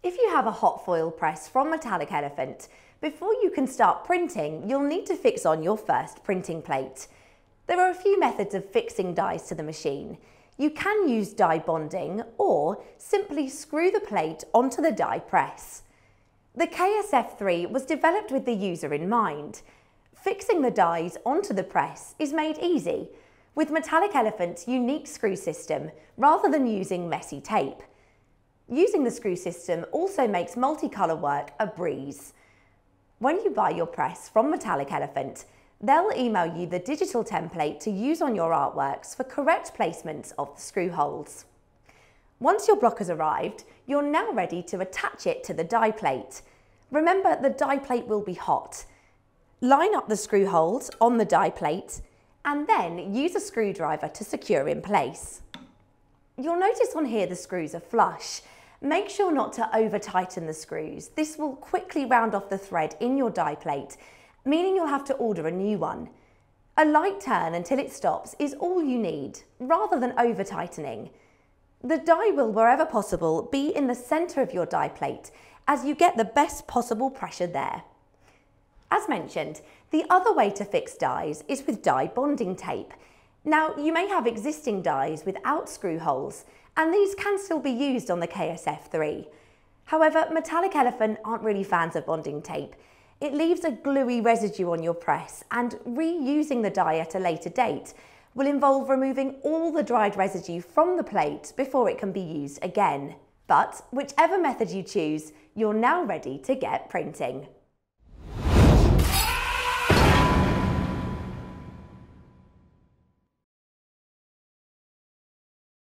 If you have a hot foil press from Metallic Elephant, before you can start printing, you'll need to fix on your first printing plate. There are a few methods of fixing dies to the machine. You can use die bonding or simply screw the plate onto the die press. The KSF was developed with the user in mind. Fixing the dies onto the press is made easy with Metallic Elephant's unique screw system rather than using messy tape. Using the screw system also makes multicolour work a breeze. When you buy your press from Metallic Elephant, they'll email you the digital template to use on your artworks for correct placement of the screw holes. Once your block has arrived, you're now ready to attach it to the die plate. Remember, the die plate will be hot. Line up the screw holes on the die plate and then use a screwdriver to secure in place. You'll notice on here the screws are flush. Make sure not to over tighten the screws. This will quickly round off the thread in your die plate, meaning you'll have to order a new one. A light turn until it stops is all you need, rather than over tightening. The die will, wherever possible, be in the centre of your die plate as you get the best possible pressure there. As mentioned, the other way to fix dies is with die bonding tape. Now, you may have existing dies without screw holes, and these can still be used on the KSF. However, Metallic Elephant aren't really fans of bonding tape. It leaves a gluey residue on your press, and reusing the die at a later date will involve removing all the dried residue from the plate before it can be used again. But whichever method you choose, you're now ready to get printing.